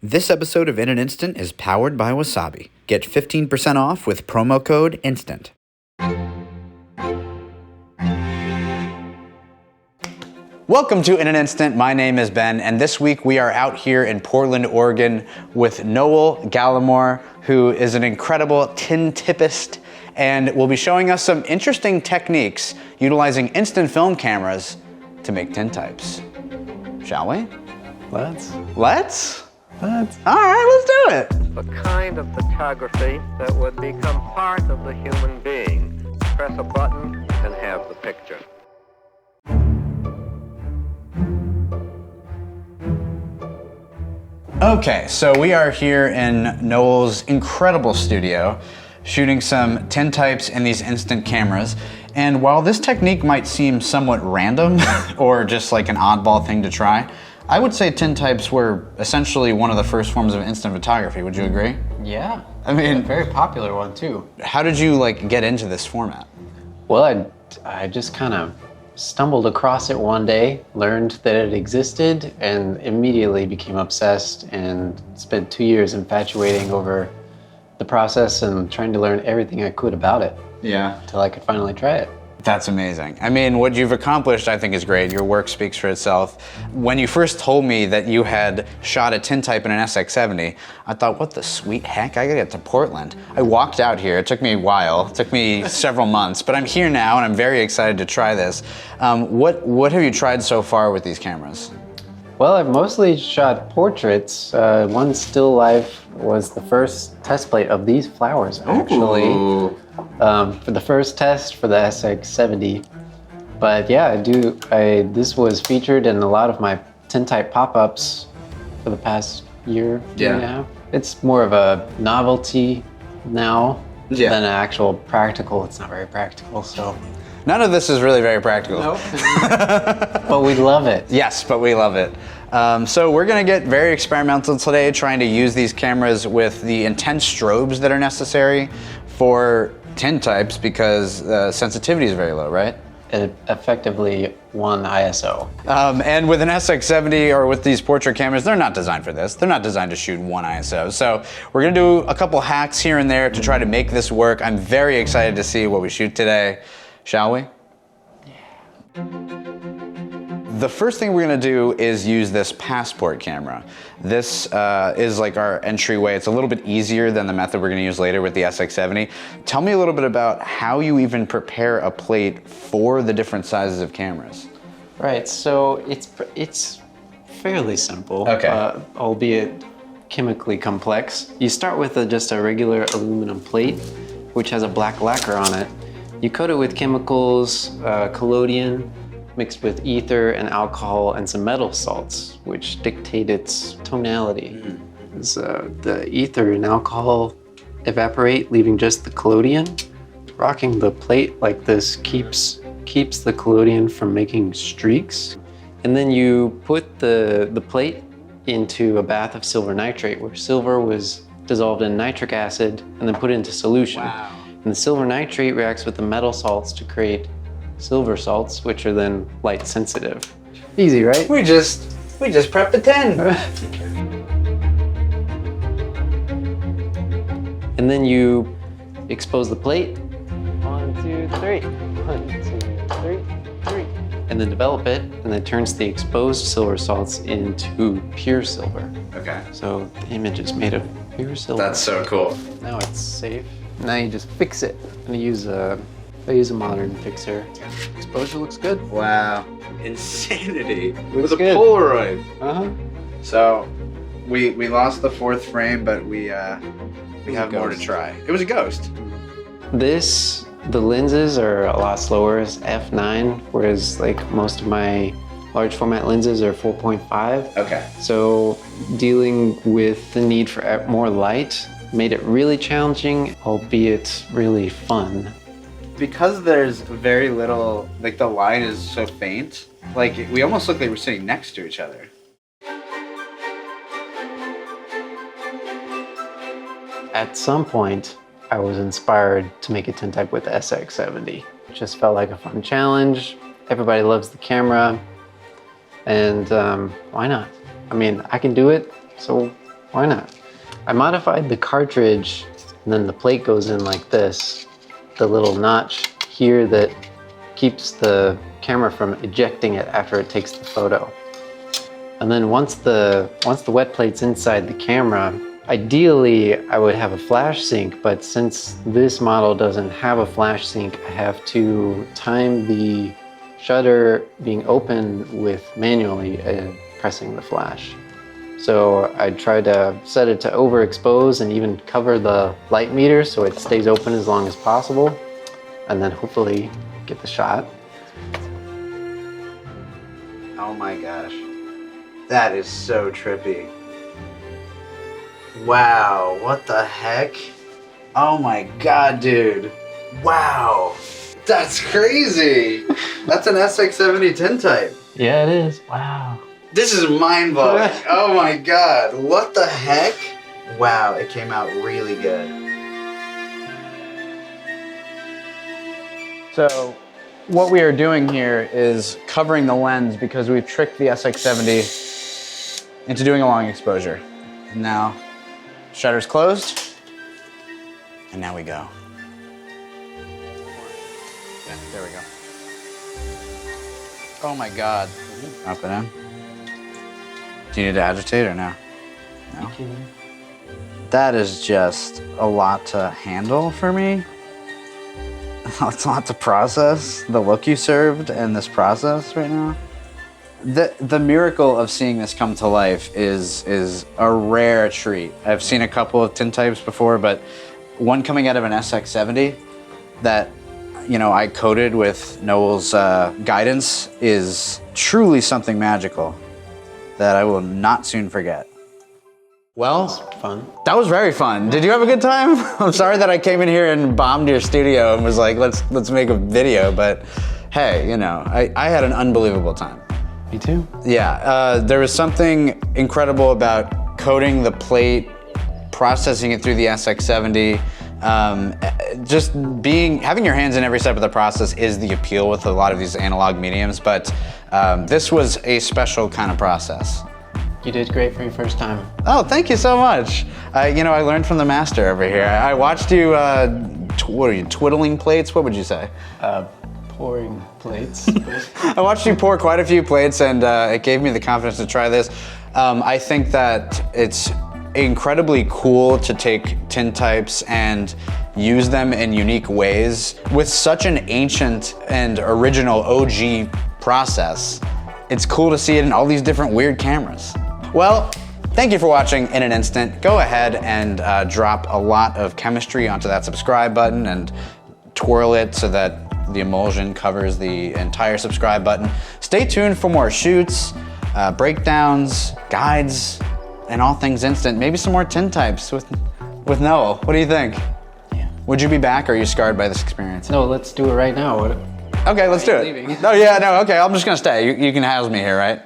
This episode of In an Instant is powered by Wasabi. Get 15% off with promo code INSTANT. Welcome to In an Instant. My name is Ben, and this week we are out here in Portland, Oregon with Noyel Gallimore, who is an incredible tintypist, and will be showing us some interesting techniques utilizing instant film cameras to make tintypes. Shall we? Let's? All right, let's do it. The kind of photography that would become part of the human being. Press a button and have the picture. Okay, so we are here in Noyel's incredible studio, shooting some tintypes in these instant cameras. And while this technique might seem somewhat random or just like an oddball thing to try, I would say tintypes were essentially one of the first forms of instant photography. Would you agree? Yeah. I mean, a very popular one too. How did you get into this format? Well, I just kind of stumbled across it one day, learned that it existed, and immediately became obsessed and spent 2 years infatuating over the process and trying to learn everything I could about it. Yeah. Until I could finally try it. That's amazing. I mean, what you've accomplished, I think, is great. Your work speaks for itself. When you first told me that you had shot a tintype in an SX-70, I thought, what the sweet heck? I gotta get to Portland. I walked out here. It took me a while. It took me several months, but I'm here now, and I'm very excited to try this. What have you tried so far with these cameras? Well, I've mostly shot portraits. One still life was the first test plate of these flowers, actually. Ooh. For the first test for the SX-70. But yeah, this was featured in a lot of my tintype pop-ups for the past year and a half. It's more of a novelty now than an actual practical. It's not very practical, so. None of this is really very practical. Nope. But we love it. Yes, but we love it. So we're gonna get very experimental today, trying to use these cameras with the intense strobes that are necessary for tintypes because sensitivity is very low, right? Effectively 1 ISO. And with an SX-70 or with these portrait cameras, they're not designed for this. They're not designed to shoot 1 ISO. So we're gonna do a couple hacks here and there to try to make this work. I'm very excited to see what we shoot today. Shall we? Yeah. The first thing we're gonna do is use this Passport camera. This is like our entryway. It's a little bit easier than the method we're gonna use later with the SX-70. Tell me a little bit about how you even prepare a plate for the different sizes of cameras. Right, so it's fairly simple, okay. Albeit chemically complex. You start with just a regular aluminum plate, which has a black lacquer on it. You coat it with chemicals, collodion, mixed with ether and alcohol and some metal salts, which dictate its tonality. The ether and alcohol evaporate, leaving just the collodion. Rocking the plate like this keeps the collodion from making streaks. And then you put the plate into a bath of silver nitrate, where silver was dissolved in nitric acid and then put into solution. Wow. And the silver nitrate reacts with the metal salts to create silver salts, which are then light sensitive. Easy, right? We just prepped the 10. And then you expose the plate. 1, 2, 3. 1, 2, 3, 3. And then develop it, and then turns the exposed silver salts into pure silver. Okay. So the image is made of pure silver. That's so cool. Now it's safe. Now you just fix it. I use a modern fixer. Exposure looks good. Wow. Insanity. Looks with a good. Polaroid. Uh-huh. So we lost the 4th frame, but we have more to try. It was a ghost. The lenses are a lot slower. It's f9, whereas like most of my large format lenses are 4.5. Okay. So dealing with the need for more light made it really challenging, albeit really fun. Because there's very little, the line is so faint, we almost look like we're sitting next to each other. At some point, I was inspired to make a tintype with the SX-70. It just felt like a fun challenge. Everybody loves the camera, and why not? I mean, I can do it, so Why not? I modified the cartridge, and then the plate goes in like this. The little notch here that keeps the camera from ejecting it after it takes the photo. And then once the wet plate's inside the camera, ideally I would have a flash sync, but since this model doesn't have a flash sync, I have to time the shutter being open with manually pressing the flash. So I try to set it to overexpose and even cover the light meter so it stays open as long as possible, and then hopefully get the shot. Oh my gosh. That is so trippy. Wow, what the heck? Oh my god, dude. Wow. That's crazy. That's an SX-70 tintype. Yeah, it is. Wow. This is mind-blowing. Oh my god. What the heck? Wow, it came out really good. So, what we are doing here is covering the lens because we've tricked the SX-70 into doing a long exposure. And now, shutter's closed, and now we go. Yeah, there we go. Oh my god. Up and in. Do you need to agitate or no? No? That is just a lot to handle for me. It's a lot to process, the look you served and this process right now. The miracle of seeing this come to life is a rare treat. I've seen a couple of tintypes before, but one coming out of an SX-70 that, you know, I coated with Noyel's guidance is truly something magical that I will not soon forget. Well, Fun. that was very fun. Did you have a good time? I'm sorry that I came in here and bombed your studio and was like, let's make a video, but hey, you know, I had an unbelievable time. Me too. Yeah, there was something incredible about coating the plate, processing it through the SX-70. Just having your hands in every step of the process is the appeal with a lot of these analog mediums, but this was a special kind of process. You did great for your first time. Oh, thank you so much. You know, I learned from the master over here. I watched you, what are you, twiddling plates? What would you say? Pouring plates. I watched you pour quite a few plates, and it gave me the confidence to try this. I think that it's incredibly cool to take tintypes and use them in unique ways. With such an ancient and original OG process, it's cool to see it in all these different weird cameras. Well, thank you for watching In an Instant. Go ahead and drop a lot of chemistry onto that subscribe button and twirl it so that the emulsion covers the entire subscribe button. Stay tuned for more shoots, breakdowns, guides, and all things instant. Maybe some more tintypes with Noyel. What do you think? Yeah. Would you be back, or are you scarred by this experience? No, let's do it right now. Okay, let's do it. Leaving. No, yeah, no, okay, I'm just gonna stay. You can house me here, right?